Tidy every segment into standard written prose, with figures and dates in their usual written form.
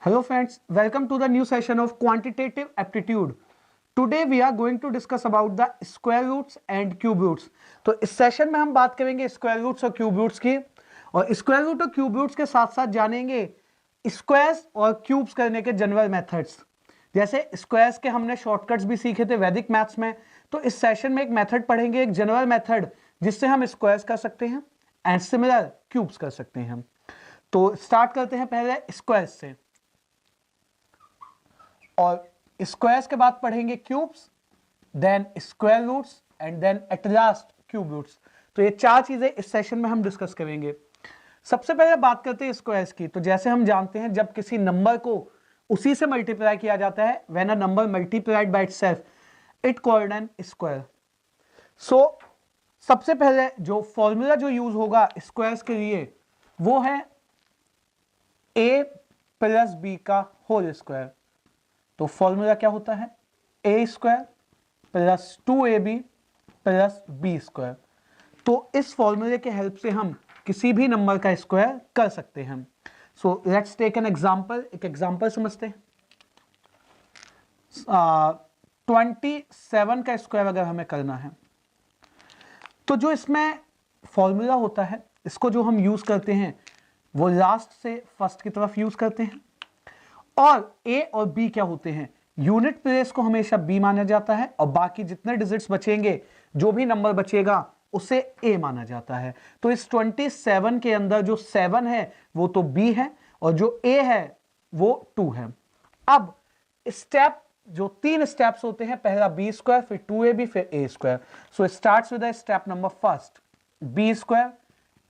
Hello friends, welcome to the new session of quantitative aptitude. Today we are going to discuss about the square roots and cube roots. तो इस session में हम बात करेंगे square roots और cube roots की, और square root और क्यूब रूट्स के साथ साथ जानेंगे स्क्वायर्स और क्यूब्स करने के जनरल मेथड्स। जैसे स्क्वायर्स के हमने शॉर्टकट्स भी सीखे थे वैदिक मैथ्स में, तो इस सेशन में एक मेथड पढ़ेंगे, एक जनरल मेथड जिससे हम स्क्वायर्स कर सकते हैं एंड सिमिलर क्यूब्स कर सकते हैं। तो स्टार्ट करते हैं पहले स्क्वायर्स से, और स्क्वायर्स के बाद पढ़ेंगे cubes, then square roots and then at last cube roots. तो ये चार चीजें इस सेशन में हम डिस्कस करेंगे। सबसे पहले बात करते हैं स्क्वायर्स की। तो जैसे हम जानते हैं जब किसी नंबर को उसी से मल्टीप्लाई किया जाता है, when a number multiplied by itself it called an square. So सबसे पहले जो फॉर्मूला जो यूज होगा स्क्वायर्स के लिए वो है a प्लस बी का होल स्क्वायर। तो फॉर्मूला क्या होता है? A square plus 2ab plus B square. तो इस फॉर्मूले के हेल्प से हम किसी भी नंबर का स्क्वायर कर सकते हैं। So let's take an example. एक एग्जांपल समझते हैं। 27 का स्क्वायर अगर हमें करना है तो जो इसमें फॉर्मूला होता है इसको जो हम यूज करते हैं वो लास्ट से फर्स्ट की तरफ यूज करते हैं। और ए और बी क्या होते हैं? यूनिट प्लेस को हमेशा बी माना जाता है और बाकी जितने डिजिट्स बचेंगे, जो भी नंबर बचेगा उसे ए माना जाता है। तो इस 27 के अंदर जो 7 है वो तो बी है और जो ए है वो 2 है। अब स्टेप जो 3 स्टेप्स होते हैं, पहला बी स्क्वायर, फिर 2ab, फिर A square. So starts with step number first B square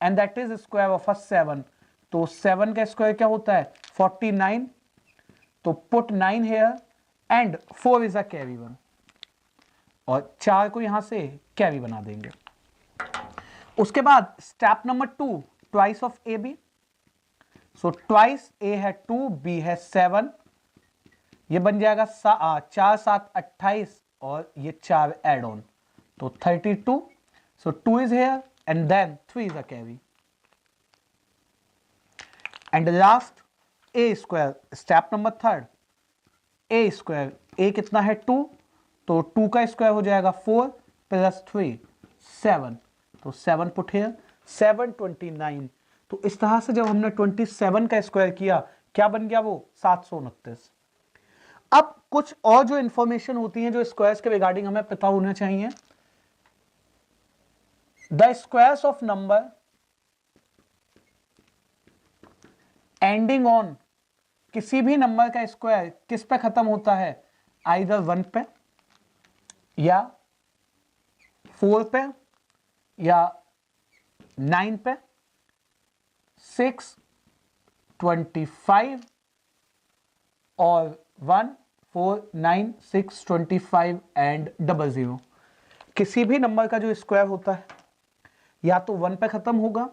and that is square of 7। तो 7 का स्क्वायर क्या होता है? 49। तो put 9 here and 4 is a carry one, और 4 को यहां से कैरी बना देंगे। उसके बाद step number 2 twice of A B. So twice A है 2, बी है 7, ये बन जाएगा 4 7 28 और ये 4 एड ऑन, तो 32। So 2 is here and then 3 is a carry and last A square. Step number 3 A square. A कितना है? 2, तो 2 का स्क्वायर हो जाएगा 4 प्लस 3 7। तो 7 पुट हियर, 7 29। तो इस तरह से जब हमने 27 का स्क्वायर किया, क्या बन गया वो? 729। अब कुछ और जो इंफॉर्मेशन होती है जो स्क्वायर्स के रिगार्डिंग हमें पता होना चाहिए। The squares of number ending on, किसी भी नंबर का स्क्वायर किस पे खत्म होता है? आइदर 1 पे या 4 पे या 9 पे, 6 25 और 1 4 9 6 25 एंड 00। किसी भी नंबर का जो स्क्वायर होता है या तो 1 पे खत्म होगा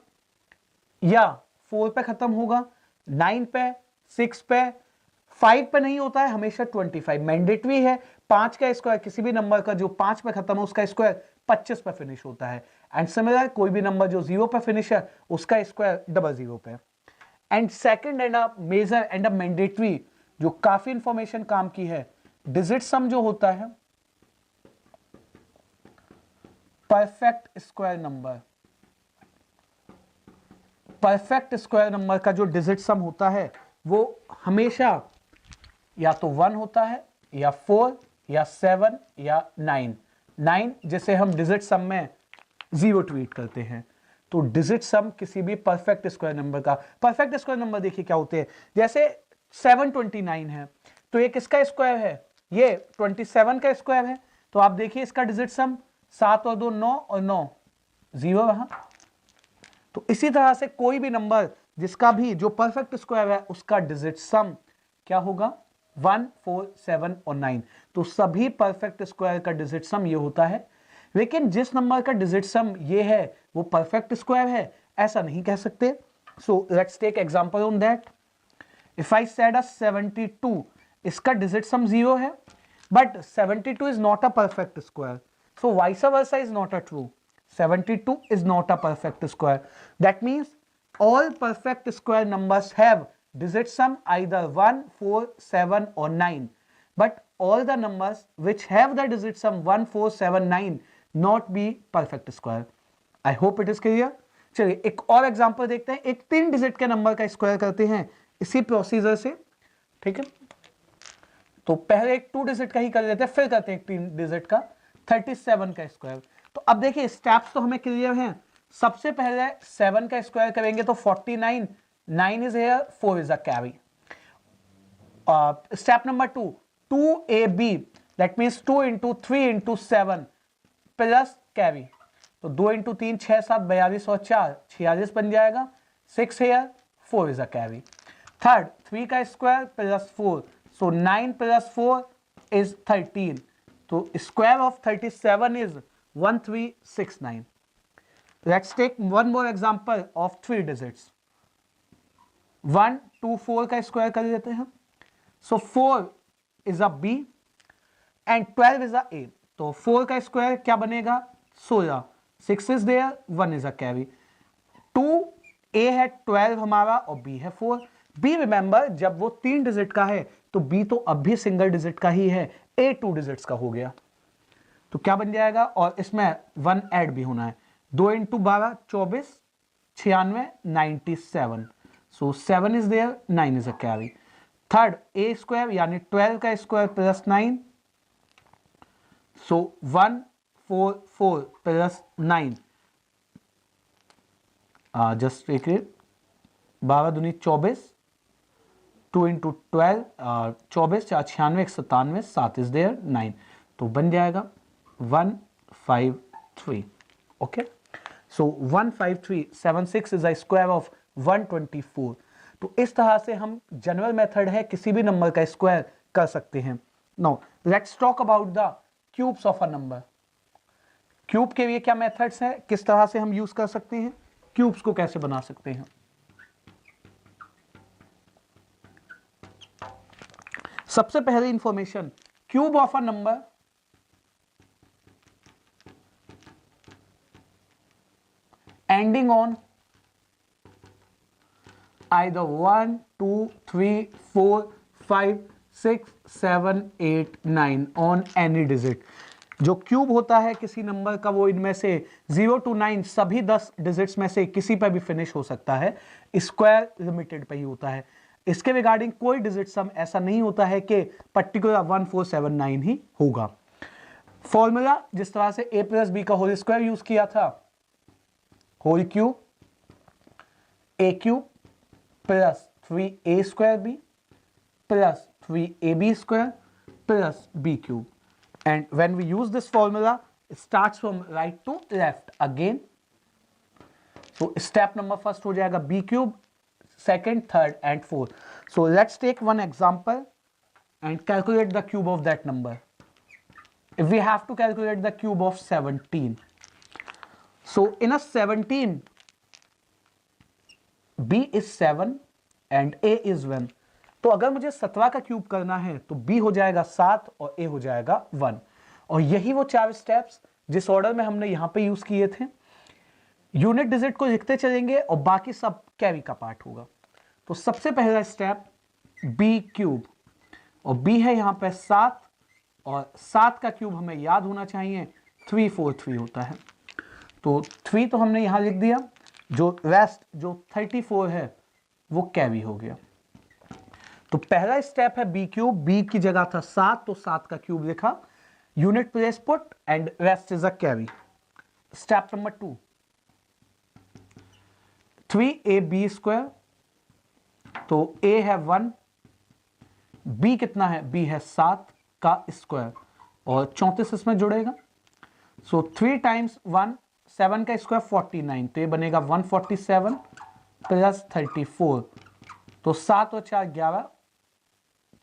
या 4 पे खत्म होगा, 9 पे, 6 पे, 5 पे नहीं होता है, हमेशा 25 मैंडेटरी है। 5 का स्क्वायर किसी भी नंबर का जो 5 पे खत्म है उसका स्क्वायर 25 पे फिनिश होता है। एंड सिमिलर कोई भी नंबर जो 0 पे फिनिश है उसका स्क्वायर 00 पे। And second and a major and a mandatory जो काफी इंफॉर्मेशन काम की है, डिजिट सम जो होता है perfect square number. Perfect square number का जो डिजिट सम होता है वो हमेशा या तो 1 होता है या 4 या 7 या 9 जिसे हम डिजिट सम में 0 ट्रीट करते हैं। तो डिजिट सम किसी भी परफेक्ट स्क्वायर नंबर का, परफेक्ट स्क्वायर नंबर देखिए क्या होते हैं। जैसे 729 है तो ये किसका स्क्वायर है? ये 27 का स्क्वायर है। तो आप देखिए इसका डिजिट सम 7 और 2 9 और 9 0 रहा। तो इसी तरह से कोई भी नंबर जिसका भी जो परफेक्ट स्क्वायर है उसका डिजिट सम क्या होगा? 1 4 7 और 9। तो सभी परफेक्ट स्क्वायर का डिजिट सम ये होता है। लेकिन जिस नंबर का डिजिट सम ये है वो परफेक्ट स्क्वायर है, ऐसा नहीं कह सकते। So let's take example on that. If I said a 72, इसका डिजिट सम 0 है, but 72 is not a perfect square, so vice versa is not a true. 72 is not a perfect square. That means all perfect square numbers have digit sum either 1, 4, 7 or 9. But all the numbers which have the digit sum 1, 4, 7, 9 not be perfect square. I hope it is clear. चलिए एक और example देखते हैं, एक 3 digit के number का square करते हैं इसी प्रोसीजर से, ठीक है। तो पहले एक 2 डिजिट का ही कर लेते हैं, फिर करते हैं एक 3 डिजिट का 37 का स्क्वायर। तो अब देखिए स्टेप्स तो हमें क्लियर हैं। सबसे पहले 7 का स्क्वायर करेंगे तो 49, 9 is here, 4 is a carry. Step number 2, 2ab that means 2 into 3 into 7 plus carry. तो 2 into 3 6 7 42 और 4 46 बन जाएगा, 6 here, 4 is a carry. Third 3 का square plus 4, so 9 plus 4 is 13। तो square of 37 is 1369। Let's take one more example of 3 digits. 1, 2, 4 का square कर लेते हैं। So 4 is a B and 12 is a A. तो 4 का स्क्वायर क्या बनेगा? 16. 6 is there, 1 is a carry. 2 A है 12 हमारा और B है 4. B रिमेंबर जब वो 3 डिजिट का है तो B तो अब भी सिंगल डिजिट का ही है, A 2 डिजिट्स का हो गया। तो क्या बन जाएगा? और इसमें 1 ऐड भी होना है। 2 into 12 24, 96 97। So 7 is there, 9 is a carry. Third A square यानी 12 का square plus 9, so 1 4 4 plus 9, just एक 12 दूनी 24, 2 into 12 24 4 96 97, 7 इज देयर 9। तो बन जाएगा 153। Okay, so 15376 is a square of 124। तो इस तरह से हम जनरल मेथड है किसी भी नंबर का स्क्वायर कर सकते हैं। Now let's talk about the cubes of a number. Cube के लिए क्या मेथड्स है, किस तरह से हम यूज कर सकते हैं, क्यूब्स को कैसे बना सकते हैं। सबसे पहले information, cube of a number ending on either 1 2 3 4 5 6 7 8 9 on any digit। जो क्यूब होता है किसी नंबर का वो इनमें से 0 to 9 सभी 10 डिजिट्स में से किसी पर भी फिनिश हो सकता है, स्क्वायर लिमिटेड पे ही होता है। इसके रिगार्डिंग कोई डिजिट सम ऐसा नहीं होता है कि पर्टिकुलर 1479 ही होगा। फॉर्मूला जिस तरह से a प्लस बी का होल स्क्वायर यूज किया था, whole cube A cube plus 3a square B plus 3ab square plus b cube. And when we use this formula, it starts from right to left again. So step number first हो जाएगा b cube, second, third and fourth. So let's take one example and calculate the cube of that number. If we have to calculate the cube of 17, so in a 17, b is 7 and a is 1. तो अगर मुझे 17 का cube करना है तो b हो जाएगा 7 और a हो जाएगा 1। और यही वो 4 स्टेप्स जिस ऑर्डर में हमने यहां पे यूज किए थे। यूनिट डिजिट को लिखते चलेंगे और बाकी सब कैरी का पार्ट होगा। तो सबसे पहला स्टेप b क्यूब, और b है यहां पे 7 और 7 का क्यूब हमें याद होना चाहिए 343 होता है। तो 3 तो हमने यहां लिख दिया, जो रेस्ट जो 34 है वो कैरी हो गया। तो पहला स्टेप है बी क्यूब, बी की जगह था 7 तो 7 का क्यूब लिखा, unit place put and rest is a carry. Step number 2, 3ab square, तो a है 1, b कितना है, b है 7 का स्क्वायर और 34 इसमें जुड़ेगा। सो 3 times 1 7 का स्क्वायर 49, तो ये बनेगा 147 प्लस 34, तो 7 और 4 11,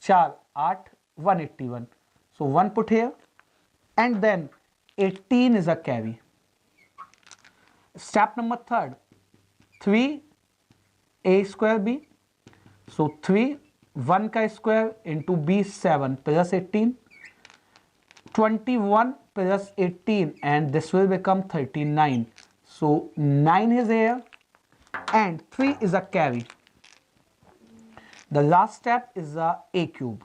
4 8 181, so 1 put here and then 18 is a carry. Step number 3rd, 3a square b, so 3 1 का square into b 7 plus 18, 21 plus 18 and this will become 39, so 9 is here and 3 is a carry. The last step is the a cube.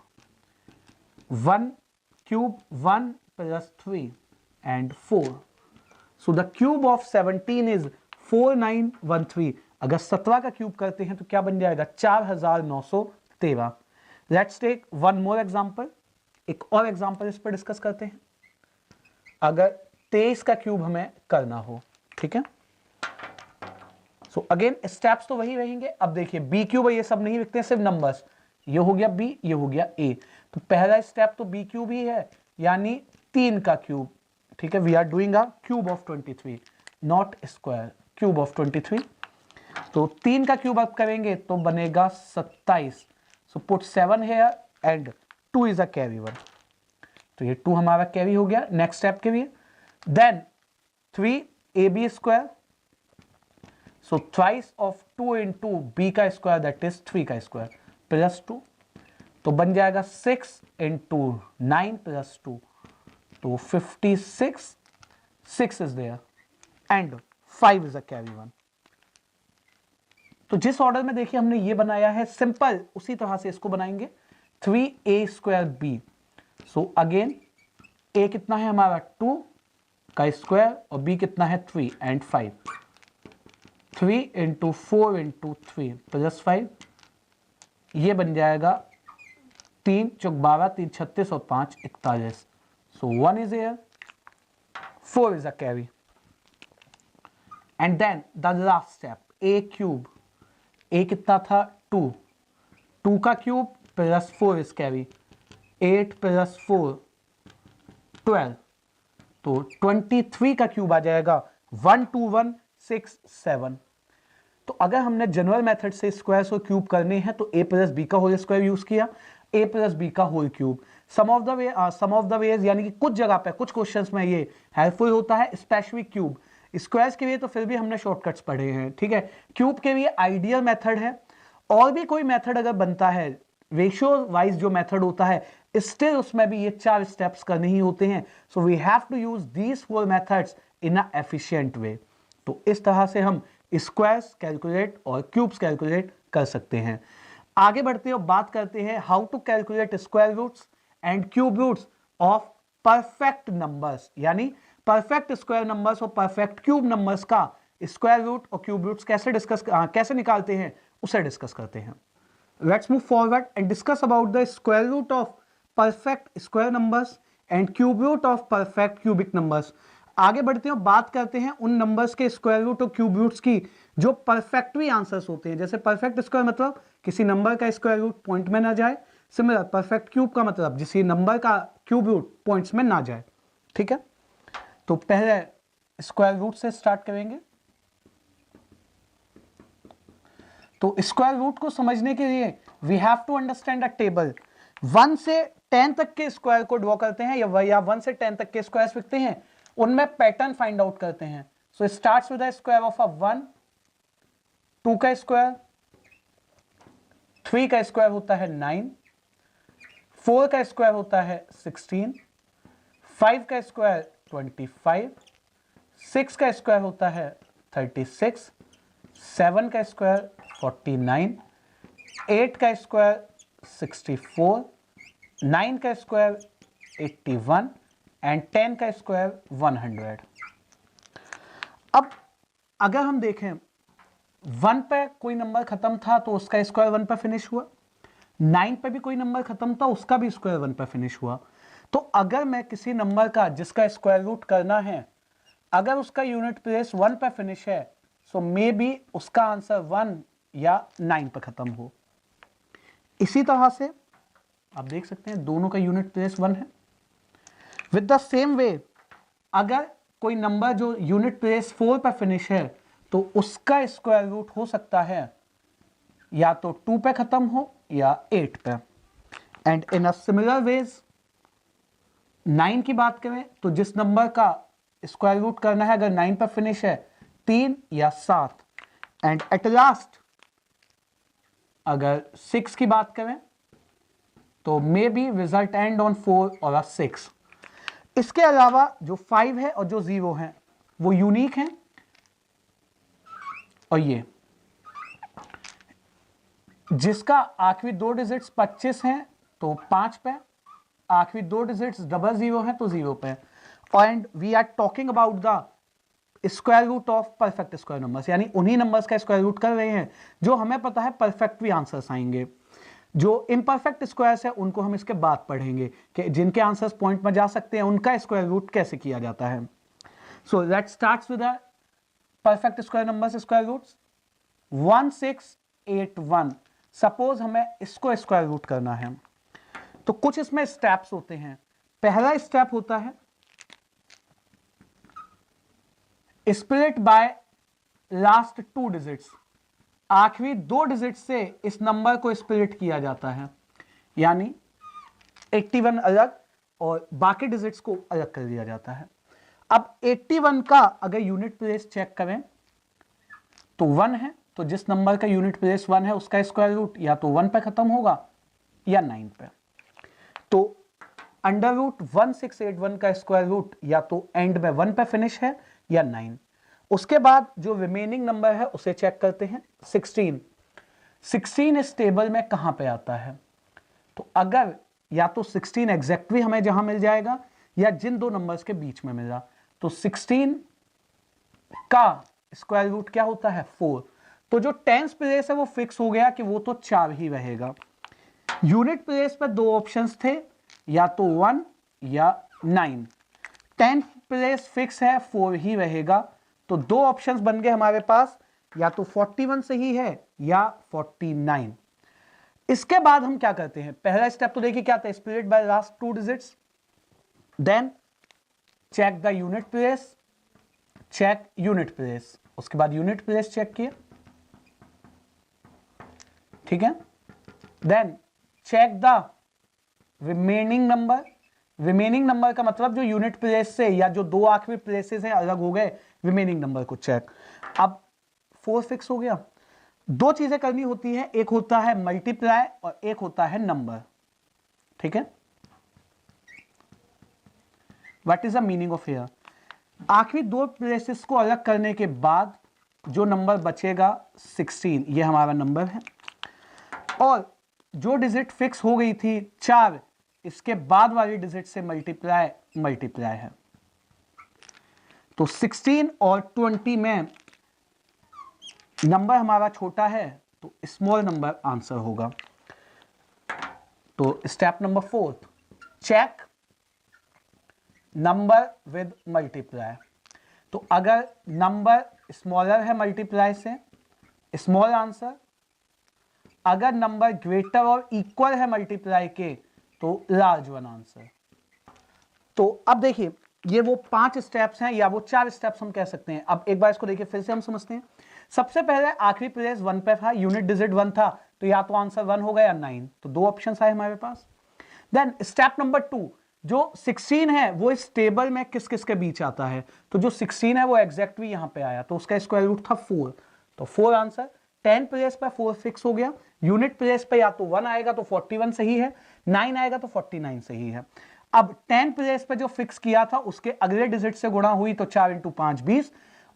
1 cube 1 plus 3 and 4. So the cube of 17 is 4913. अगर 17 का cube करते हैं तो क्या बन जाएगा 4913. Let's take one more example. एक और एग्जांपल इस पर डिस्कस करते हैं. अगर 23 का क्यूब हमें करना हो, ठीक है. सो अगेन स्टेप्स तो वही रहेंगे. अब देखिए बी क्यूब ये सब नहीं लिखते हैं, सिर्फ नंबर्स. ये हो गया बी, ये हो गया ए. तो पहला स्टेप तो बी क्यूब ही है, यानी 3 का क्यूब. ठीक है, we are doing a cube of 23, not square. Cube of 23. तो 3 का क्यूब अब करेंगे तो बनेगा 27. So put 7 here and 2 is a carry one. तो ये 2 हमारा कैरी हो गया नेक्स्ट स्टेप के लिए. Then 3 a b square. So twice of 2 into b का स्क्वायर दैट इज 3 का स्क्वायर प्लस 2. तो बन जाएगा 6 इंटू 9 प्लस 2. तो 56. 6 is there and 5 is a carry one. तो जिस ऑर्डर में देखिए हमने ये बनाया है सिंपल, उसी तरह से इसको बनाएंगे. 3a square b. So again a कितना है हमारा 2 का स्क्वायर और b कितना है 3 एंड 5. 3 into 4 into 3 plus 5. ये बन जाएगा 3 चौक 12, 3 36 और 5 41. So 1 is here, 4 is a carry. And then the last step a cube. a कितना था 2. 2 का cube plus 4 is carry. 8 plus 4 12. तो 23 का क्यूब आ जाएगा 12167. तो अगर हमने जनरल मेथड से स्क्वायर्स और क्यूब करने हैं तो a प्लस बी का होल स्क्वायर यूज किया, a प्लस बी का whole cube. Sum of the ways यानी कि कुछ जगह पे कुछ क्वेश्चंस में ये हेल्पफुल होता है, स्पेशली क्यूब. स्क्वायर्स के लिए तो फिर भी हमने शॉर्टकट्स पढ़े हैं, ठीक है. क्यूब के लिए आइडियल मेथड है. और भी कोई मेथड अगर बनता है, रेशियो वाइज जो मेथड होता है, स्टिल उसमें भी ये 4 स्टेप्स करने ही होते हैं. So we have to use these 4 methods in a efficient way. तो इस तरह से हम स्क्वायर्स कैलकुलेट और क्यूब्स कैलकुलेट कर सकते हैं. आगे बढ़ते हैं, बात करते हैं how to calculate square roots and cube roots of perfect numbers. यानी परफेक्ट स्क्वायर नंबर्स और परफेक्ट क्यूब नंबर्स का स्क्वायर रूट और क्यूब रूट्स कैसे निकालते हैं उसे डिस्कस करते हैं. Let's move forward and discuss about the square root of perfect square numbers and cube root of perfect cubic numbers. आगे बढ़ते हैं, बात करते हैं उन नंबर्स के स्क्वायर रूट और क्यूब रूट्स की जो परफेक्टली आंसर्स होते हैं. जैसे परफेक्ट स्क्वायर मतलब किसी नंबर का स्क्वायर रूट पॉइंट में ना जाए. सिमिलर परफेक्ट क्यूब का मतलब किसी नंबर का क्यूब रूट पॉइंट्स में ना जाए. ठीक है, तो पहले स्क्वायर रूट से स्टार्ट करेंगे. तो स्क्वायर रूट को समझने के लिए we have to understand a table. 1 से 10 तक के स्क्वायर को ड्रॉ करते हैं या 1 से 10 तक के स्क्वायर्स लिखते हैं, उनमें पैटर्न फाइंड आउट करते हैं. So starts with the square of a 1. 2 का स्क्वायर, 3 का स्क्वायर होता है 9, 4 का स्क्वायर होता है 16, 5 का स्क्वायर 25, 6 का स्क्वायर होता है 36, 7 का स्क्वायर 49, 8 का स्क्वायर 64, 9 का स्क्वायर 81 एंड 10 का स्क्वायर 100. अब अगर हम देखें 1 पे कोई नंबर खत्म था तो उसका स्क्वायर 1 पे फिनिश हुआ. 9 पे भी कोई नंबर खत्म था, उसका भी स्क्वायर 1 पे फिनिश हुआ. तो अगर मैं किसी नंबर का जिसका स्क्वायर रूट करना है, अगर उसका यूनिट प्लेस 1 पे फिनिश है, सो मे बी उसका आंसर 1 या 9 पे खत्म हो. इसी तरह से आप देख सकते हैं दोनों का यूनिट प्लेस 1 है. विद द सेम वे अगर कोई नंबर जो यूनिट प्लेस 4 पे फिनिश है तो उसका स्क्वायर रूट हो सकता है या तो 2 पे खत्म हो या 8 पे. And in a similar ways 9 की बात करें तो जिस नंबर का स्क्वायर रूट करना है अगर 9 पे फिनिश है 3 या 7. एंड एट लास्ट अगर 6 की बात करें तो may be result and on 4 और 6. इसके अलावा जो 5 है और जो 0 है वो यूनिक हैं. और ये जिसका आखिरी दो डिजिट्स 25 हैं तो 5 पे, आखिरी दो डिजिट्स 00 हैं तो 0 पे। And we are talking about the square root of perfect square numbers, यानी उन्हीं नंबर्स का स्क्वायर रूट कर रहे हैं जो हमें पता है परफेक्ट भी आंसर्स आएंगे। जो इम्परफेक्ट स्क्वायर्स है उनको हम इसके बाद पढ़ेंगे कि जिनके आंसर्स पॉइंट में जा सकते हैं उनका स्क्वायर रूट कैसे किया जाता है। So let's start with the perfect square numbers square roots. 1681, suppose हमें इसको स्क्वायर रूट करना है तो कुछ इसमें स्टेप्स होते हैं। पहला स्टेप होता है split by last two digits, आखिरी दो डिजिट से इस नंबर को स्प्लिट किया जाता है, यानी 81 अलग और बाकी डिजिट्स को अलग कर दिया जाता है। अब 81 का अगर यूनिट प्लेस चेक करें तो 1 है, तो जिस नंबर का यूनिट प्लेस 1 है उसका स्क्वायर रूट या तो 1 पे खत्म होगा या 9 पे। तो अंडर रूट 1681 का स्क्वायर रूट या तो एंड में 1 पे फिनिश है या 9। उसके बाद जो रिमेनिंग नंबर है उसे चेक करते हैं। 16 इस टेबल में कहां पे आता है, तो अगर या तो 16 एग्जैक्टली हमें जहां मिल जाएगा या जिन दो नंबर्स के बीच में मिला, तो 16 का स्क्वायर रूट क्या होता है 4। तो जो टेंस प्लेस है वो फिक्स हो गया कि वो तो 4 ही रहेगा। यूनिट प्लेस पर दो ऑप्शंस थे, या तो 1 या 9। 10 प्लेस फिक्स है 4 ही रहेगा, तो दो ऑप्शंस बन गए हमारे पास, या तो 41 सही है या 49। इसके बाद हम क्या करते हैं, पहला स्टेप तो देखिए क्या था, split by last two digits, then check the unit place, check unit place, उसके बाद यूनिट प्लेस चेक किया, ठीक है। Then check the remaining number, remaining number का मतलब जो यूनिट प्लेस से या जो दो आखिरी प्लेसेस हैं अलग हो गए, रिमेनिंग नंबर को चेक। अब 4 फिक्स हो गया। दो चीजें करनी होती है, एक होता है मल्टीप्लाई और एक होता है नंबर, ठीक है। What is the meaning of here, आखिरी दो प्लेसेस को अलग करने के बाद जो नंबर बचेगा 16, ये हमारा नंबर है, और जो डिजिट फिक्स हो गई थी 4, इसके बाद वाली डिजिट से मल्टीप्लाई है। तो 16 और 20 में नंबर हमारा छोटा है तो स्मॉल नंबर आंसर होगा। तो step number 4, check number with multiply. तो अगर नंबर स्मॉलर है मल्टीप्लाई से, स्मॉल आंसर। अगर नंबर ग्रेटर और इक्वल है मल्टीप्लाई के तो लार्ज वन आंसर। तो अब देखिए ये वो 5 स्टेप्स हैं या वो 4 स्टेप्स हम कह सकते हैं। अब एक बार इसको देखिए फिर से हम समझते हैं। सबसे पहले आखिरी प्लेस 1 पे था, यूनिट डिजिट 1 था, तो या तो आंसर 1 होगा या 9, तो दो ऑप्शंस आए हमारे पास। देन स्टेप नंबर 2, जो 16 है वो इस टेबल में किस किस के बीच आता है, तो जो 16 है वो एग्जैक्टली यहां पे आया, तो उसका स्क्वायर रूट था 4, तो 4 आंसर। 10 प्लेस पे 4 फिक्स हो गया, यूनिट प्लेस पे या तो 1 आएगा तो 41 सही है, 9 आएगा तो 49 सही है। अब 10 प्लेस पे जो फिक्स किया था उसके अगले डिजिट से गुणा हुई, तो 4 × 5 20,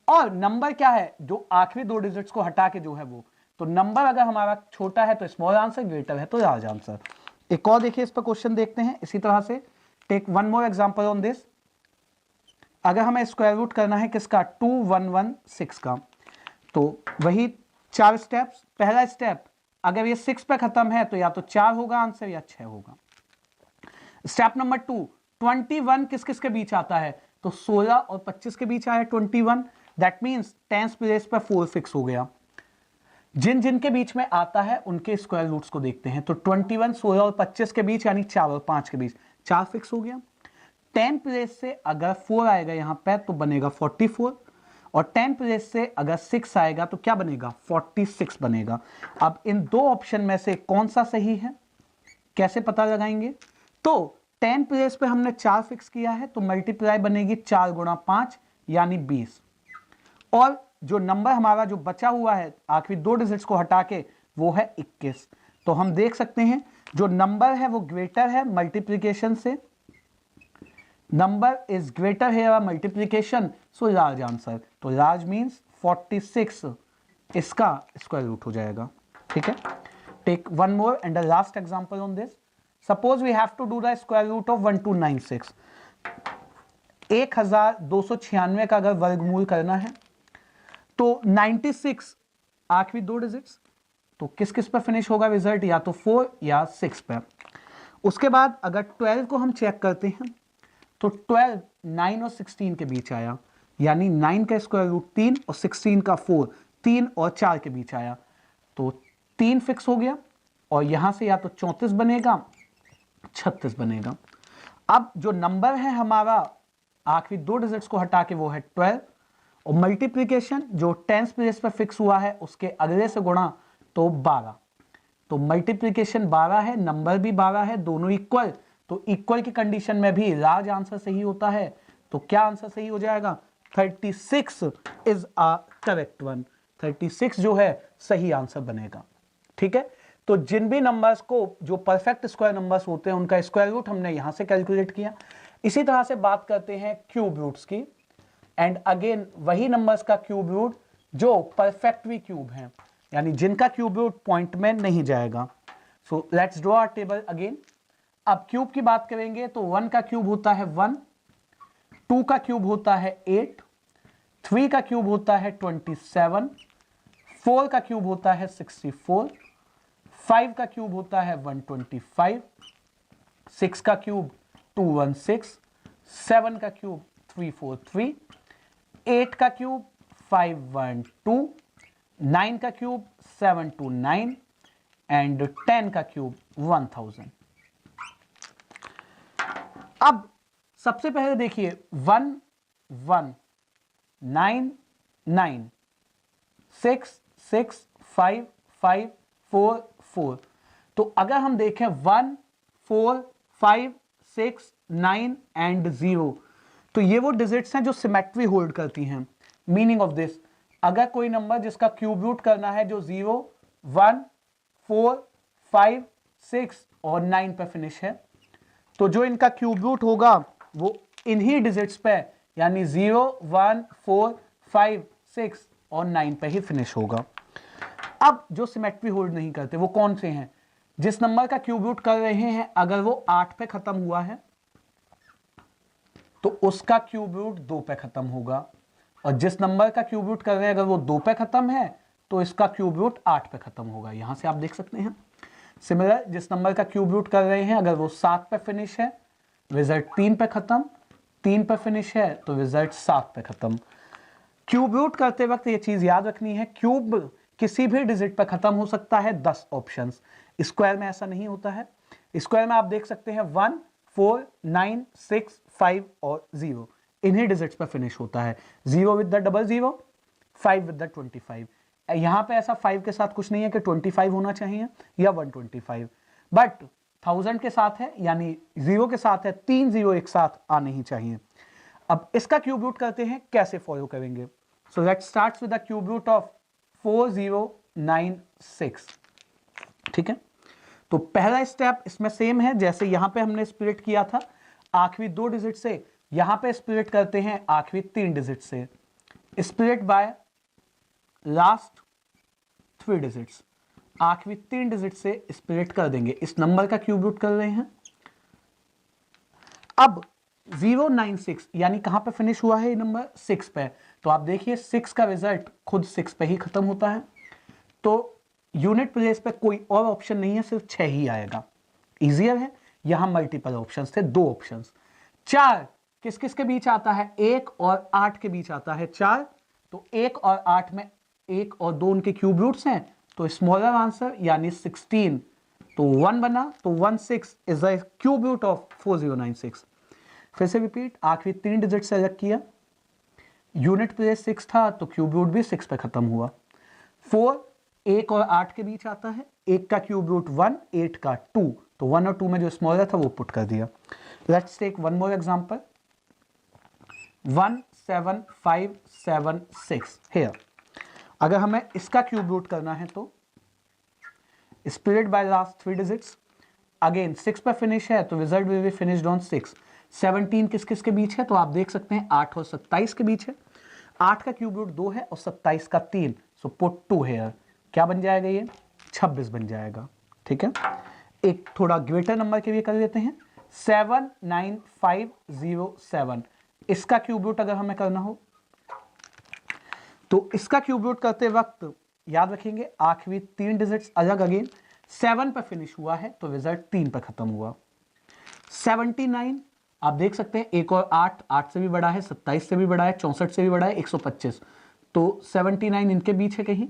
और नंबर क्या है जो आखिरी दो डिजिट्स को हटा के जो है वो, तो नंबर अगर हमारा छोटा है तो स्मॉल आंसर, ग्रेटर है तो लार्ज आंसर। एक और देखिए इस पर क्वेश्चन देखते हैं इसी तरह से। Take one more example on this. अगर हमें स्क्वायर रूट करना है किसका, 2116 का, तो वही 4 स्टेप्स। पहला स्टेप, अगर ये 6 पे खत्म है तो या तो 4 होगा आंसर या 6 होगा। स्टेप नंबर 2, 21 किस किस के बीच आता है, तो 16 और 25 के बीच आया 21, दैट मीन्स 10 प्लेस पर 4 फिक्स हो गया। जिन जिन के बीच में आता है उनके स्क्वायर रूट्स को देखते हैं, तो 21 16 और 25 के बीच यानी 4 और 5 के बीच 4 फिक्स हो गया। 10 प्लेस से अगर 4 आएगा यहां पे तो बनेगा 44, और 10 प्लेस से अगर 6 आएगा तो क्या बनेगा, 46 बनेगा। अब इन दो ऑप्शन में से कौन सा सही है कैसे पता लगाएंगे, तो 10 प्लेस पे हमने 4 फिक्स किया है तो मल्टीप्लाई बनेगी 4 × 5 यानी 20, और जो नंबर हमारा जो बचा हुआ है आखिरी दो डिजिट्स को हटा के वो है 21। तो हम देख सकते हैं जो नंबर है वो ग्रेटर है मल्टीप्लिकेशन से, नंबर इज ग्रेटर है मल्टीप्लिकेशन, सो लार्ज आंसर। तो लार्ज मींस 46 इसका स्क्वायर रूट हो जाएगा, ठीक है। take one more and the last example on this. Suppose we have to do the square root of 1296. 1296 का अगर वर्गमूल करना है तो 96 आखिरी दो डिजिट्स, तो किस किस पर फिनिश होगा रिजल्ट, या तो 4 या 6 पर। उसके बाद अगर 12 को हम चेक करते हैं तो 12 9 और 16 के बीच आया, यानी 9 का स्क्वायर रूट 3 और 16 का 4, 3 और 4 के बीच आया, तो 3 फिक्स हो गया और यहां से या तो 34 बनेगा 36 बनेगा। अब जो नंबर है हमारा आखिरी दो डिजिट्स को हटा के वो है 12, और मल्टीप्लीकेशन जो 10th प्लेस पर फिक्स हुआ है उसके अगले से गुणा तो 12, तो मल्टीप्लीकेशन 12 है, नंबर भी 12 है, दोनों इक्वल, तो इक्वल की कंडीशन में भी लार्ज आंसर सही होता है, तो क्या आंसर सही हो जाएगा, 36 इज अ करेक्ट वन। 36 जो है सही आंसर बनेगा। ठीक है, तो जिन भी नंबर्स को जो परफेक्ट स्क्वायर नंबर्स होते हैं उनका स्क्वायर रूट हमने यहां से कैलकुलेट किया। इसी तरह से बात करते हैं क्यूब रूट्स की, एंड अगेन वही नंबर्स का क्यूब रूट जो परफेक्टली क्यूब हैं, यानी जिनका क्यूब रूट पॉइंट में नहीं जाएगा। So let's draw a table again. अब क्यूब की बात करेंगे तो 1 का क्यूब होता है 1, 2 का क्यूब होता है 8, 3 का क्यूब होता है 27, 4 का क्यूब होता है 64, 5 का क्यूब होता है 125, 6 का क्यूब 216, 7 का क्यूब 343, 8 का क्यूब 512, 9 का क्यूब 729 एंड 10 का क्यूब 1000। अब सबसे पहले देखिए 1 1 9 9 6 6 5 5 4 4, तो अगर हम देखें 1 4 5 6 9 एंड 0, तो ये वो डिजिट्स हैं जो सिमेट्री होल्ड करती हैं। मीनिंग ऑफ दिस, अगर कोई नंबर जिसका क्यूब रूट करना है जो 0 1 4 5 6 और 9 पर फिनिश है, तो जो इनका क्यूब रूट होगा वो इन्हीं डिजिट्स पे, यानी 0 1 4 5 6 और 9 पे ही फिनिश होगा। अब जो सिमेट्री होल्ड नहीं करते वो कौन से हैं, जिस नंबर का क्यूब रूट कर रहे हैं अगर वो 8 पे खत्म हुआ है तो उसका क्यूब रूट 2 पे खत्म होगा, और जिस नंबर का क्यूब रूट कर रहे हैं अगर वो 2 पे खत्म है तो इसका क्यूब रूट 8 पे खत्म होगा। यहां से आप देख सकते हैं। सिमिलर, जिस नंबर का क्यूब रूट कर रहे हैं अगर वो 7 पे फिनिश है, रिजल्ट 3 पे खत्म, 3 पे फिनिश है तो रिजल्ट 7 पे खत्म। क्यूब रूट करते वक्त ये चीज याद रखनी है, क्यूब किसी भी डिजिट पर खत्म हो सकता है 10 ऑप्शंस। स्क्वायर में ऐसा नहीं होता है। स्क्वायर में आप देख सकते हैं 1 4 9 6 5 और 0, इन्हीं डिजिट्स पर फिनिश होता है। 0 विद द 00, 5 विद द 25। यहां पे ऐसा 5 के साथ कुछ नहीं है कि 25 होना चाहिए या 125, बट 1000 के साथ है, यानी 0 के साथ है, 3 0 एक साथ आने ही चाहिए। अब इसका क्यूब रूट करते हैं, कैसे फॉलो करेंगे। So let's start with the cube root of 4096। ठीक है, तो पहला स्टेप इसमें सेम है जैसे यहां पे हमने स्प्लिट किया था आखिरी दो डिजिट से, यहां पे स्प्लिट करते हैं आखिरी 3 डिजिट से। स्प्लिट बाय लास्ट 3 डिजिट्स, आखिरी 3 डिजिट से स्प्लिट कर देंगे। इस नंबर का क्यूब रूट कर रहे हैं। अब 096 यानी कहां पे फिनिश हुआ है ये नंबर, 6 पे, तो आप देखिए 6 का रिजल्ट खुद 6 पे ही खत्म होता है, तो यूनिट प्लेस पे कोई और ऑप्शन नहीं है, सिर्फ 6 ही आएगा। इजियर है, यहां मल्टीपल ऑप्शंस थे, 2 ऑप्शंस। 4 किस किस के बीच आता है, 1 और 8 के बीच आता है 4, तो 1 और 8 में 1 और 2 उनके क्यूब रूट्स हैं, तो स्मॉलर आंसर यानी 16, तो 1 बना, तो 16 is the cube root of 4096। फिर से रिपीट, आखिरी 3 डिजिट सेलेक्ट किया, यूनिट प्लेस 6 था तो क्यूब रूट भी 6 पे खत्म हुआ। 4 1 और 8 के बीच आता है, 1 का क्यूब रूट 1, 8 का 2, तो 1 और 2 में जो स्मॉलर था वो पुट कर दिया। Let's take one more example, 17576 here. अगर हमें इसका क्यूब रूट करना है तो split by last 3 digits, again 6 पे फिनिश है तो result will be finished on 6। 17 किस किस के बीच है, तो आप देख सकते हैं 8 और 27 के बीच है। 8 का क्यूब रूट 2 है और 27 का 3, सो पुट 2 हियर। क्या बन जाएगा ये 26 बन जाएगा। ठीक है, एक थोड़ा ग्रेटर नंबर के लिए कर लेते हैं, 79507। इसका क्यूब रूट अगर हमें करना हो तो इसका क्यूब रूट करते वक्त याद रखेंगे आखिरी 3 डिजिट्स अलग, अगेन 7 पर फिनिश हुआ है तो रिजल्ट 3 पर खत्म हुआ। 79 आप देख सकते हैं, एक और 8 से भी बड़ा है, 27 से भी बड़ा है, 64 से भी बड़ा है, 125, तो 79 इनके बीच है कहीं,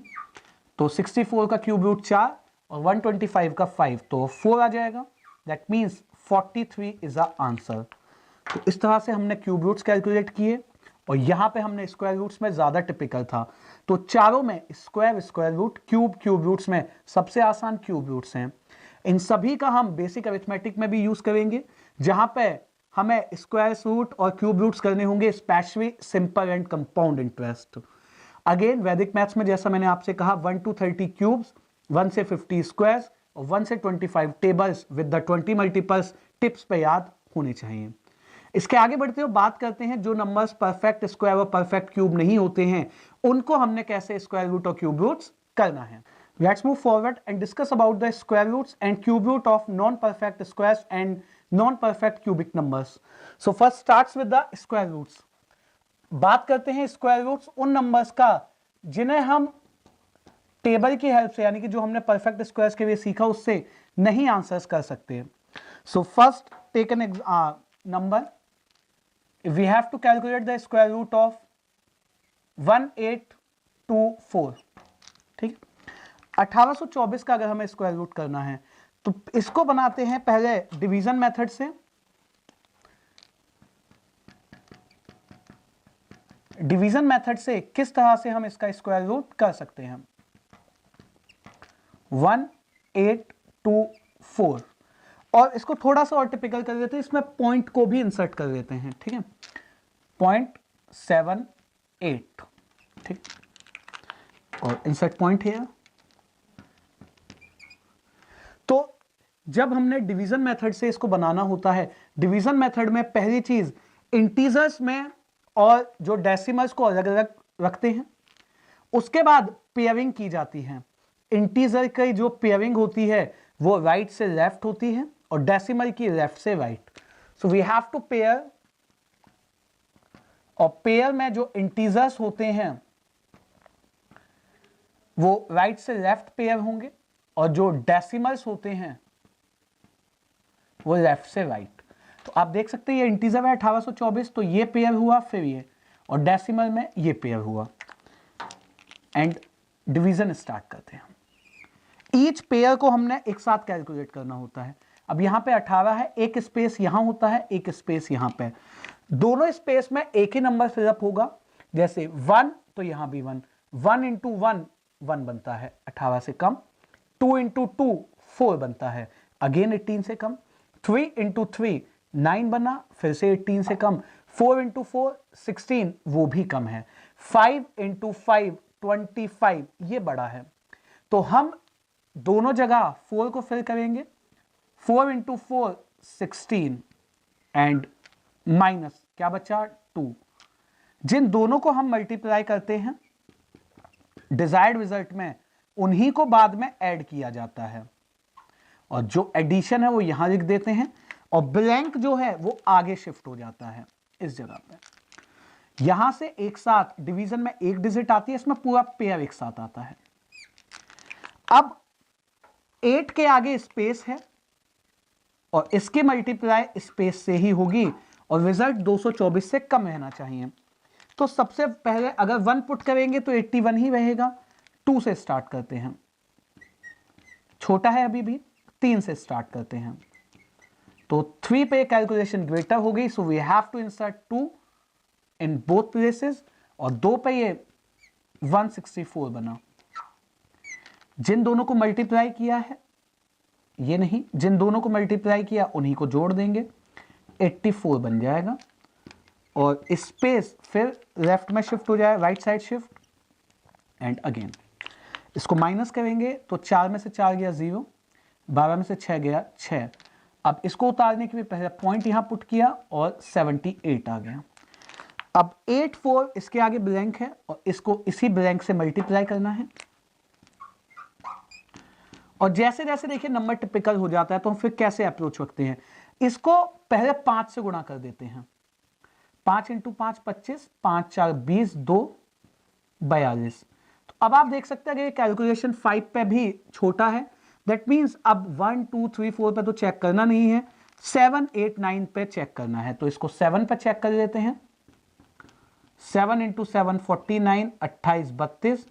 तो 64 का क्यूब रूट 4 और 125 का 5, तो 4 आ जाएगा। That means 43 is the answer. तो इस तरह से हमने क्यूब रूट्स कैलकुलेट किए और यहां पे हमने स्क्वायर रूट्स में ज्यादा टिपिकल था, तो चारों में square, square root, cube, cube roots में सबसे आसान क्यूब रूट्स हैं। इन सभी का हम बेसिक अरिथमेटिक में भी यूज करेंगे, जहां पे हमें स्क्वायर रूट और क्यूब रूट्स करने होंगे, specially simple and compound interest. Again वैदिक मैथ्स में जैसा मैंने आपसे कहा 1 to 30 क्यूब्स, 1 से 50 स्क्वायर्स और 1 से 25 tables with the 20 multiples tips पे याद होने चाहिए। इसके आगे बढ़ते हुए बात करते हैं जो नंबर्स परफेक्ट स्क्वायर और परफेक्ट क्यूब नहीं होते हैं, उनको हमने कैसे स्क्वायर रूट और क्यूब रूट्स करना है। Let's move forward and discuss about the square roots and cube root of non-perfect squares and non-perfect cubic numbers. So first starts with the square roots. बात करते हैं स्क्वायर रूट्स उन numbers का जिन्हें हम table की हेल्प से, यानी कि जो हमने परफेक्ट स्क्वायर्स के लिए सीखा उससे नहीं आंसर्स कर सकते। So first take an number, we have to calculate the square root of 1824। ठीक, 1824 का अगर हमें स्क्वायर रूट करना है तो इसको बनाते हैं पहले डिवीजन मेथड से। डिवीजन मेथड से किस तरह से हम इसका स्क्वायर रूट कर सकते हैं, 1824, और इसको थोड़ा सा और टिपिकल कर देते हैं, इसमें पॉइंट को भी इंसर्ट कर देते हैं। ठीक है, 0.78, ठीक, और इंसर्ट पॉइंट है। तो जब हमने डिवीजन मेथड से इसको बनाना होता है, डिवीजन मेथड में पहली चीज इंटीजर्स में और जो डेसिमल्स को अलग अलग रखते हैं, उसके बाद पेयरिंग की जाती है। इंटीजर की जो पेयरिंग होती है वो राइट से लेफ्ट होती है और डेसिमल की लेफ्ट से right. So we have to pair, और पेयर में जो इंटीजर्स होते हैं वो राइट से लेफ्ट पेयर होंगे और जो डेसिमल्स होते हैं वो लेफ्ट से राइट। तो आप देख सकते हैं ये इंटीजर है 1824, तो ये पेयर हुआ, फिर ये, और डेसिमल में ये पेयर हुआ। एंड डिवीजन स्टार्ट करते हैं। ईच पेयर को हमने एक साथ कैलकुलेट करना होता है। अब यहां पे 18 है, एक स्पेस यहां होता है, एक स्पेस यहां पे, दोनों स्पेस में एक ही नंबर फिलअप होगा। जैसे 1 तो यहां भी 1, 1 इंटू 1 1 बनता है 18 से कम, 2 इंटू 2 4 बनता है, अगेन 18 से कम, 3 इंटू 3 9 बना, फिर से 18 से कम, 4 इंटू 4 16, वो भी कम है, 5 इंटू 5 25, ये बड़ा है। तो हम दोनों जगह 4 को फिल करेंगे, 4 इंटू 4 16 एंड माइनस क्या बचा 2। जिन दोनों को हम मल्टीप्लाई करते हैं डिजायर्ड रिजल्ट में, उन्हीं को बाद में ऐड किया जाता है, और जो एडिशन है वो यहां लिख देते हैं, और ब्लैंक जो है वो आगे शिफ्ट हो जाता है इस जगह पे। यहां से एक साथ डिवीजन में एक डिजिट आती है, इसमें पूरा पेयर एक साथ आता है। अब 8 के आगे स्पेस है और इसके मल्टीप्लाई स्पेस से ही होगी, और रिजल्ट 224 से कम रहना चाहिए। तो सबसे पहले अगर 1 पुट करेंगे तो 81 ही रहेगा। 2 से स्टार्ट करते हैं, छोटा है अभी भी, 3 से स्टार्ट करते हैं, तो 3 पे कैलकुलेशन ग्रेटर हो गई, so we have to insert 2 in both places, और 2 पे ये 164 बना। जिन दोनों को मल्टीप्लाई किया है, ये नहीं, जिन दोनों को मल्टीप्लाई किया उन्हीं को जोड़ देंगे, 84 बन जाएगा, और स्पेस फिर लेफ्ट में शिफ्ट हो जाए, right side shift, and again इसको माइनस करेंगे तो 4 में से 4 गया 0, 12 में से 6 गया 6। अब इसको उतारने के लिए पहले पॉइंट यहां पुट किया और 78 आ गया। अब 84 इसके आगे ब्लैंक है और इसको इसी ब्लैंक से मल्टीप्लाई करना है, और जैसे जैसे देखिए नंबर टिपिकल हो जाता है तो हम फिर कैसे अप्रोच रखते हैं, इसको पहले 5 से गुणा कर देते हैं। 5 इंटू 5 25, 5 4 20, 2 42। तो अब आप देख सकते हैं कि कैलकुलेशन 5 पे भी छोटा है, दैट मीन्स अब 1 2 3 4 पे तो चेक करना नहीं है, 7 8 9 पे चेक करना है। तो इसको 7 पे चेक कर देते हैं। 7 इंटू 7 49, 28 32।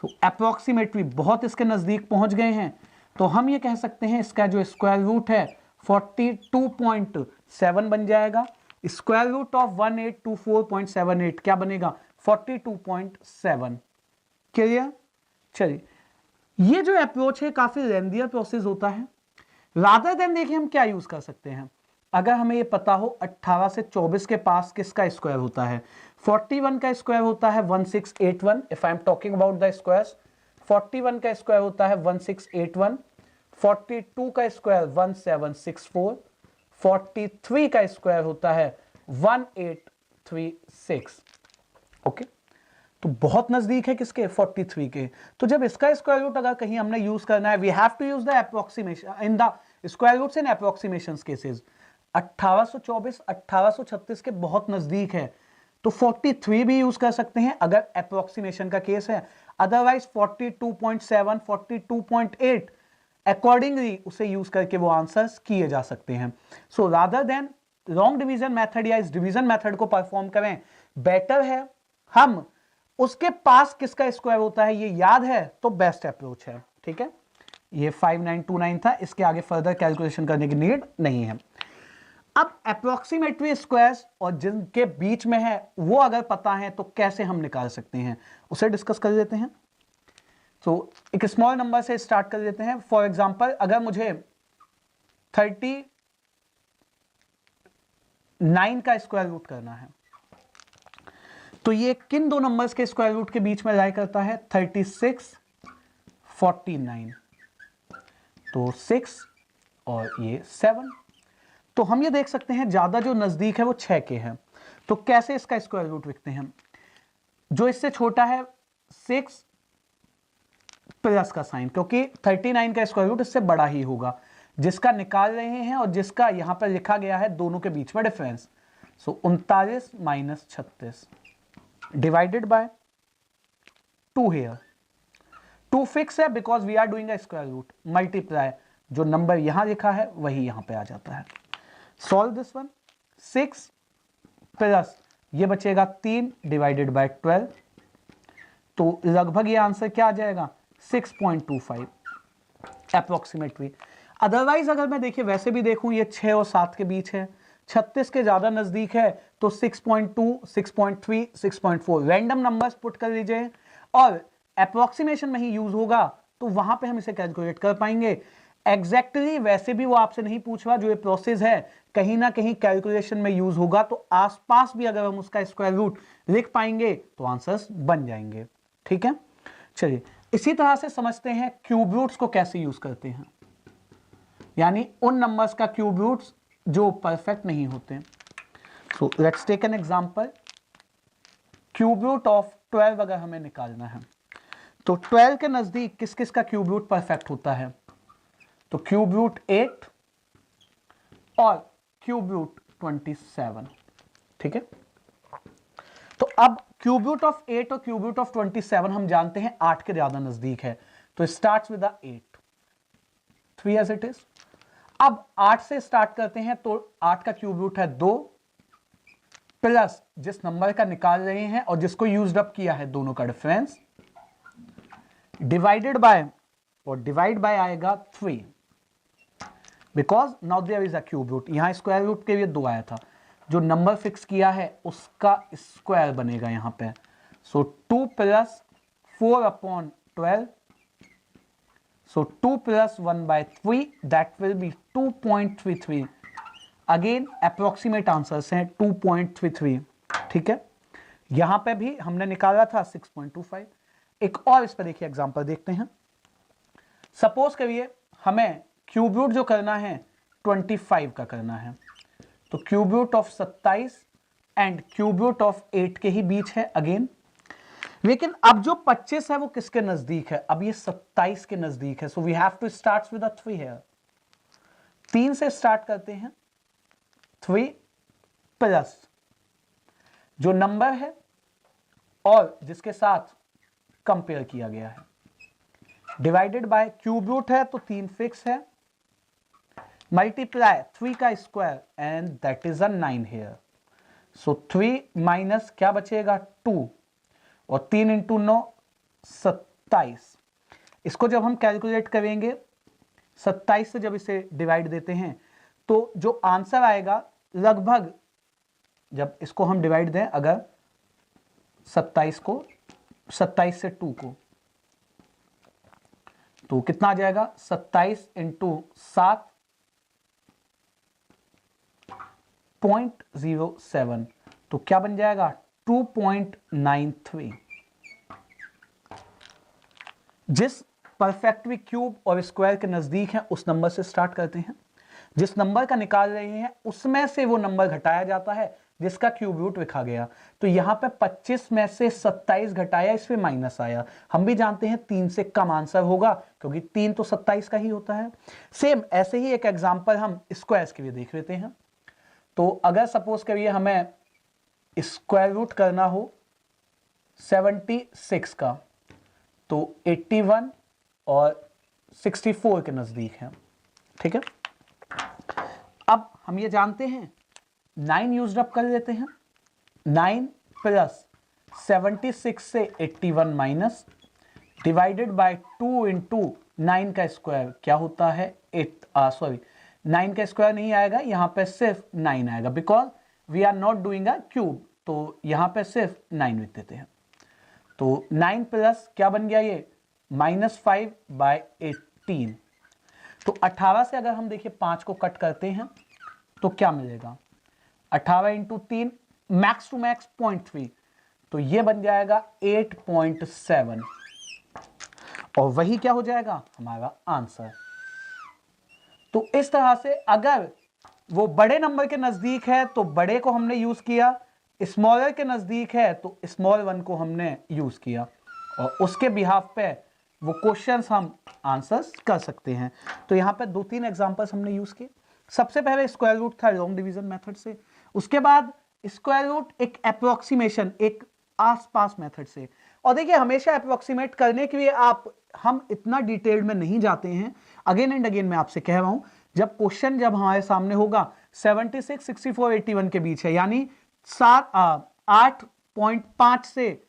तो अप्रोक्सीमेटली बहुत इसके नजदीक पहुंच गए हैं, तो हम ये कह सकते हैं इसका जो स्क्वायर रूट है 42.7 बन जाएगा। स्क्वायर रूट ऑफ 1824.78 क्या बनेगा, 42.7। क्लियर। चलिए, ये जो अप्रोच है काफी लेंदियर प्रोसेस होता है। रादर देन देखिए हम क्या यूज कर सकते हैं, अगर हमें ये पता हो 18 से 24 के पास किसका स्क्वायर होता है, 41 का स्क्वायर होता है 1681। If I am talking about the squares, 41 का स्क्वायर होता है 1681, 42 का स्क्वायर 1764, 43 का स्क्वायर होता है 1836। ओके, तो बहुत नजदीक है किसके, 43 के। तो जब इसका स्क्वायर रूट अगर कहीं हमने यूज करना है, we have to use the approximation in the square roots in approximations cases. 1824 1836 के बहुत नजदीक है, तो 43 भी यूज कर सकते हैं अगर अप्रोक्सीमेशन का केस है। अदरवाइज 42.7 42.8 अकॉर्डिंगली उसे यूज करके वो आंसर्स किए जा सकते हैं। So rather than long division method या इस डिवीजन मेथड को परफॉर्म करें, बेटर है हम उसके पास किसका स्क्वायर होता है ये याद है तो बेस्ट अप्रोच है। ठीक है, ये 5929 था, इसके आगे फर्दर कैलकुलेशन करने की नीड नहीं है। अब अप्रोक्सीमेटली स्क्वायर्स और जिनके बीच में है वो अगर पता है तो कैसे हम निकाल सकते हैं उसे डिस्कस कर लेते हैं। तो एक स्मॉल नंबर से स्टार्ट कर देते हैं। फॉर एग्जांपल अगर मुझे 39 का स्क्वायर रूट करना है तो ये किन दो नंबर्स के स्क्वायर रूट के बीच में लाई करता है, 36 49। तो 6 और ये 7। तो हम ये देख सकते हैं ज्यादा जो नजदीक है वो 6 के हैं। तो कैसे इसका स्क्वायर रूट लिखते हैं, जो इससे छोटा है 6 प्लस का साइन, क्योंकि 39 का स्क्वायर रूट इससे बड़ा ही होगा, जिसका निकाल रहे हैं और जिसका यहां पर लिखा गया है दोनों के बीच में difference. So 39 minus 36 divided by 2 here. 2 fix है because we are doing a square root, multiply जो नंबर यहां लिखा है वही यहां पे आ जाता है। सॉल्व दिस वन, 6 प्लस ये बचेगा 3 डिवाइडेड बाय 12। तो लगभग ये आंसर क्या आ जाएगा, 6.25 अप्रोक्सीमेटली। अदरवाइज अगर मैं देखिए वैसे भी देखूं ये 6 और 7 के बीच है, 36 के ज्यादा नजदीक है तो 6.2 6.3 6.4 रैंडम नंबर्स पुट कर लीजिए और अप्रोक्सीमेशन में ही यूज होगा तो वहां पे हम इसे कैलकुलेट कर पाएंगे। एग्जैक्टली वैसे भी वो आपसे नहीं पूछ रहा, जो ये प्रोसेस है कहीं ना कहीं कैलकुलेशन में यूज होगा, तो आसपास भी अगर हम उसका स्क्वायर रूट लिख पाएंगे तो आंसर्स बन जाएंगे। ठीक है, चलिए इसी तरह से समझते हैं क्यूब रूट्स को कैसे यूज करते हैं, यानी उन नंबर्स का क्यूब रूट्स जो परफेक्ट नहीं होते। So let's take an example, cube root of 12 अगर हमें निकालना है तो 12 के नजदीक किस किस का क्यूब रूट परफेक्ट होता है, तो क्यूब रूट 8 और क्यूब रूट 27। ठीक है, तो अब क्यूब रूट ऑफ 8 और क्यूब रूट ऑफ 27 हम जानते हैं 8 के ज्यादा नजदीक है, तो starts with 8 3 as it is. अब 8 से स्टार्ट करते हैं तो 8 का क्यूब रूट है 2 प्लस जिस नंबर का निकाल रहे हैं और जिसको यूज्ड अप किया है दोनों का डिफरेंस डिवाइडेड बाय, और डिवाइड बाय आएगा 3 because now there is a cube root. यहां स्क्वायर रूट के लिए 2 आया था, जो नंबर फिक्स किया है उसका स्क्वायर बनेगा यहां पे। So 2 plus 4 upon 12, so 2 plus 1 by 3 that will be 2.33। Again approximate answers हैं 2.33। ठीक है, यहां पे भी हमने निकाला था 6.25। एक और इस पर देखिए एग्जांपल देखते हैं। सपोज करिए हमें क्यूब रूट जो करना है 25 का करना है, तो cube root of 27 and cube root of 8 के ही बीच है। अगेन लेकिन अब जो 25 है वो किसके नजदीक है? अब ये 27 के नजदीक है, so we have to start with a 3 here. 3 से स्टार्ट करते हैं, 3 प्लस जो नंबर है और जिसके साथ कंपेयर किया गया है, डिवाइडेड बाय क्यूब रूट है तो 3 फिक्स है, मल्टीप्लाई 3 का square and that is a 9 here. So 3 minus क्या बचेगा 2 और 3 इंटू 9 27। इसको जब हम कैलकुलेट करेंगे 27 से जब इसे डिवाइड देते हैं तो जो आंसर आएगा लगभग, जब इसको हम डिवाइड दें अगर 27 से 2 को, तो कितना आ जाएगा 27 इंटू 7.07, तो क्या बन जाएगा 2.93। जिस परफेक्टली क्यूब और स्क्वायर के नजदीक है उस नंबर से स्टार्ट करते हैं, जिस नंबर का निकाल रहे हैं उसमें से वो नंबर घटाया जाता है जिसका क्यूब रूट लिखा गया। तो यहां पे 25 में से 27 घटाया, इसमें माइनस आया। हम भी जानते हैं 3 से कम आंसर होगा क्योंकि 3 तो 27 का ही होता है। सेम ऐसे ही एक एग्जांपल हम स्क्वायर्स के लिए देख लेते हैं। तो अगर सपोज करिए हमें स्क्वायर रूट करना हो 76 का, तो 81 और 64 के नजदीक है, ठीक है। अब हम ये जानते हैं 9 यूज अप कर लेते हैं, 9 प्लस 76 से 81 माइनस डिवाइडेड बाय 2 इंटू 9 का स्क्वायर क्या होता है 8, 9 का स्क्वायर नहीं आएगा, यहां पे सिर्फ 9 आएगा because we are not doing a cube, तो यहां पे सिर्फ 9 लिख देते हैं। तो 9 प्लस क्या बन गया ये -5 बाय 18। तो 18 से अगर हम देखिए 5 को कट करते हैं तो क्या मिलेगा 18 इंटू 3 मैक्स टू मैक्स 0.3, तो ये बन जाएगा 8.7 और वही क्या हो जाएगा हमारा आंसर। तो इस तरह से अगर वो बड़े नंबर के नजदीक है तो बड़े को हमने यूज किया, स्मॉलर के नजदीक है तो स्मॉल वन को हमने यूज किया और उसके बिहाफ पे वो क्वेश्चंस हम आंसर्स कर सकते हैं। तो यहां पे 2-3 एग्जांपल्स हमने यूज किए। सबसे पहले स्क्वायर रूट था लॉन्ग डिवीजन मेथड से, उसके बाद स्क्वायर रूट एक अप्रोक्सीमेशन, एक आसपास मेथड से। और देखिए हमेशा अप्रोक्सीमेट करने के लिए हम इतना डिटेल्ड में नहीं जाते हैं। अगेन एंड अगेन मैं आपसे कह रहा हूं, जब क्वेश्चन जब हमारे सामने होगा 76, 64, 81 के बीच है, यानी 8.5 से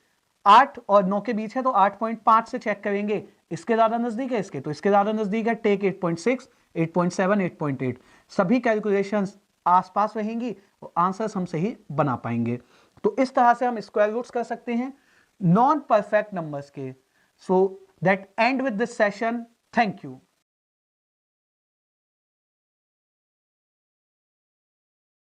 8 और 9 के बीच है, तो 8.5 से चेक करेंगे इसके ज्यादा नजदीक है इसके, तो इसके ज्यादा नजदीक है, टेक 8.6, 8.7, 8.8। सभी कैलकुलेशंस आसपास रहेंगी और आंसर्स हम सही बना पाएंगे। तो इस तरह से हम स्क्वायर रूट्स कर सकते हैं नॉन परफेक्ट नंबर्स के। So that and with this session, thank you.